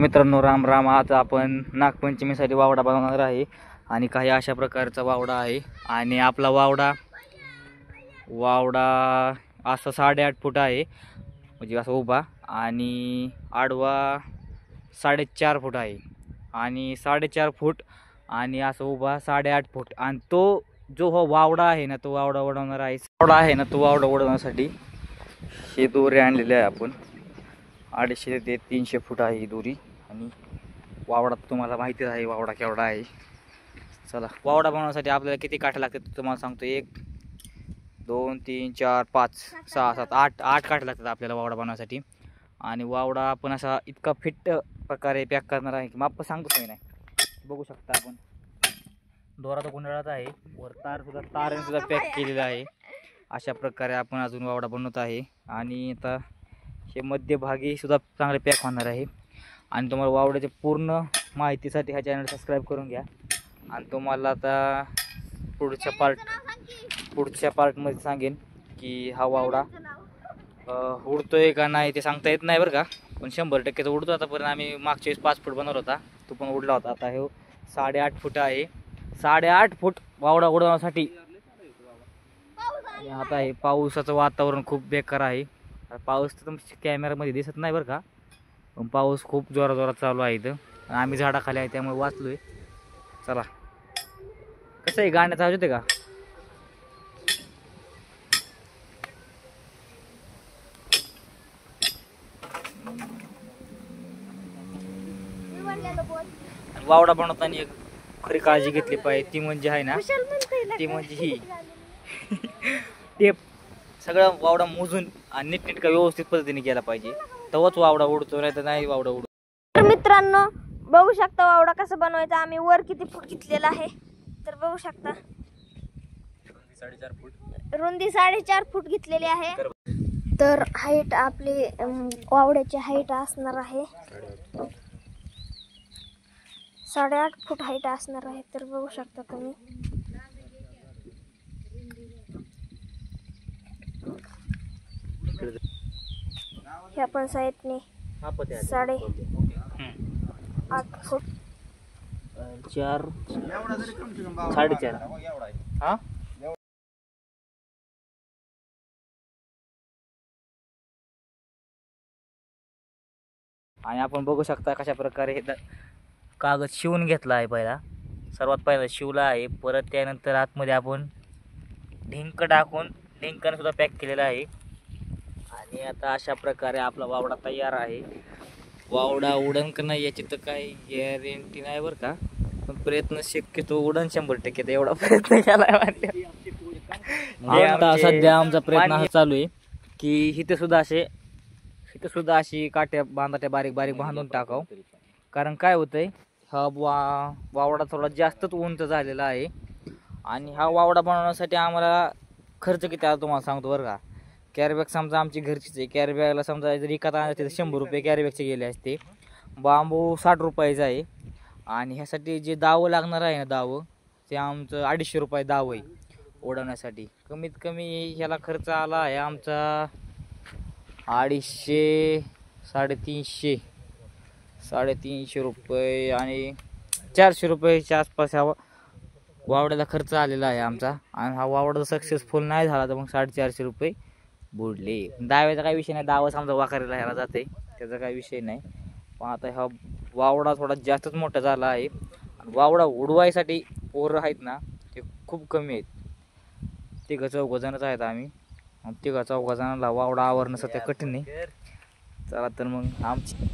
मित्रांनो राम राम. आज आपण नागपंचमीसाठी वावडा बनवणार आहे आणि काही अशा प्रकारचा वावडा आहे. आणि आपला वावडा असा 8.5 फूट आहे, म्हणजे असा उभा, आणि आडवा 4.5 फूट आहे, आणि 4.5 फूट आणि असं उभा 8.5 फूट. आणि तो जो वावडा आहे ना, तो वावडा उडवण्यासाठी हे दोरे आणलेले आहे आपण. 250 ते 300 फूट आहे ही दोरी. आणि वावडा तुम्हाला माहितीच आहे वावडा केवढा आहे. चला, वावडा बनवण्यासाठी आपल्याला किती काठे लागतात तुम्हाला सांगतो. 1 2 3 4 5 6 7 8 काठे लागतात आपल्याला वावडा बनवण्यासाठी. आणि वावडा आपण असा इतका फिट प्रकारे पॅक करणार आहे की माप सांगतोच नाही. बघू शकता आपण, दोरा तर गुंडाळाचा आहे, वर ताराने सुद्धा पॅक केलेला आहे. अशा प्रकारे आपण अजून वावडा बनवत आहे. आणि आता हे मध्यभागी सुद्धा चांगले पॅक होणार आहे. आणि तुम्हाला वावड्याची पूर्ण माहितीसाठी हा चॅनल सबस्क्राईब करून घ्या. आणि तुम्हाला आता पुढच्या पार्टमध्ये सांगेन की हा वावडा उडतोय का नाही ते सांगता येत नाही बरं का, पण 100% तर उडतो. आतापर्यंत आम्ही मागच्या वेळेस 5 फूट बनवला होता, तो पण उडला होता. आता हे 8.5 फूट आहे. 8.5 फूट वावडा उडवण्यासाठी. आता हे पावसाचं वातावरण खूप बेकार आहे. पाऊस तर कॅमेरामध्ये दिसत नाही बरं का, पण पाऊस खूप जोरात चालू आहे इथं. आम्ही झाडाखाली आहे त्यामुळे वाचलोय. चला, कसं आहे, गाण्याचा आवाज येते का? वावडा बनवताना एक खरी काळजी घेतली पाहिजे, ती म्हणजे आहे ना, ती म्हणजे ही टेप. सगळं वावडा मोजून आणि नीटनेटका व्यवस्थित पद्धतीने केला पाहिजे, तेव्हाच वावडा उडतो, नाही तर नाही वावडा उडतो. तर मित्रांनो बघू शकता वावडा कसा बनवायचा. आम्ही वर किती फूट घेतलेला आहे तर बघू शकता. रुंदी 4.5 फूट घेतलेली आहे. तर हाईट आपली वावड्याची हाईट असणार आहे 8.5 फूट हाईट असणार आहे. तर बघू शकता तुम्ही. हे आपण साईडने 8.5 फूट 4 4.5 हा. आणि आपण बघू शकता कशा प्रकारे हे कागद शिवून घेतला आहे. सर्वात पहिला शिवला आहे, परत त्यानंतर आतमध्ये आपण ढिंक टाकून ढिंकाने सुद्धा पॅक केलेला आहे. आणि आता अशा प्रकारे आपला वावडा तयार आहे. वावडा उडन का नाही याची तर काही गॅरंटी नाही बरं का, पण प्रयत्न शक्यतो उडन 100%. एवढा प्रयत्न केलाय. आता सध्या आमचा प्रयत्न हा चालू आहे की इथे सुद्धा अशी काट्या बांधाट्या बारीक बारीक बांधून टाकाव. कारण काय होतंय, हा वावडा थोडा जास्तच उंच झालेला आहे. आणि हा वावडा बनवण्यासाठी आम्हाला खर्च किती आला तुम्हाला सांगतो बरं का. कॅरीबॅग समजा आमची घरचीच आहे, कॅरीबॅगला समजा जर विकत आणायचे तर 100 रुपये कॅरीबॅगचे गेले असते. बांबू 60 रुपयाचा आहे. आणि ह्यासाठी जे दावं लागणार आहे ना, दावं ते आमचं 250 रुपये दावं आहे उडवण्यासाठी. कमीत कमी ह्याला खर्च आला आहे आमचा 250 350 रुपये आणि 400 रुपयाच्या आसपास ह्या वावड्याला खर्च आलेला आहे आमचा. आणि हा वावडा सक्सेसफुल नाही झाला तर मग 450 रुपये बुडले. दाव्याचा काही विषय नाही, दावा समजा वाखारीला ह्याला जाते, त्याचा काही विषय नाही. पण आता हा वावडा थोडा जास्तच मोठा झाला आहे. वावडा उडवायसाठी पोरं आहेत ना, ते खूप कमी आहेत. 3-4 जणच आहेत आम्ही. 3-4 जणांना वावडा आवरणं सध्या कठीण आहे. चला तर मग आमची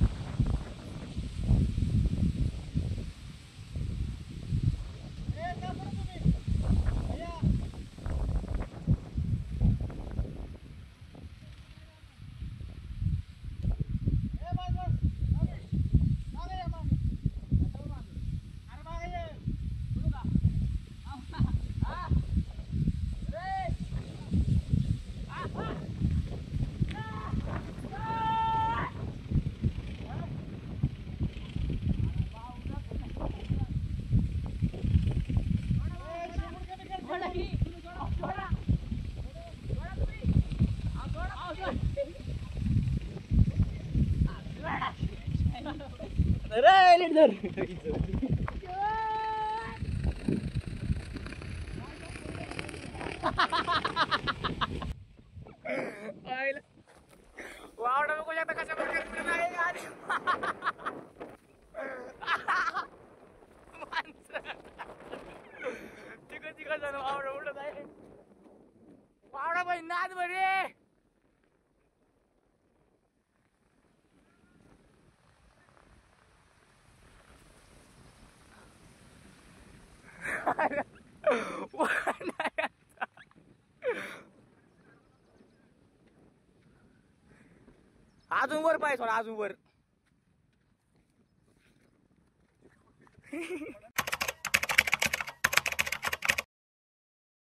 वावडा बघू शकता कशा प्रकारे माणसं तिघ जण वावडा उडत आहे. वावडा बाई नाद बरे अजून वर पाहिजे अजून वर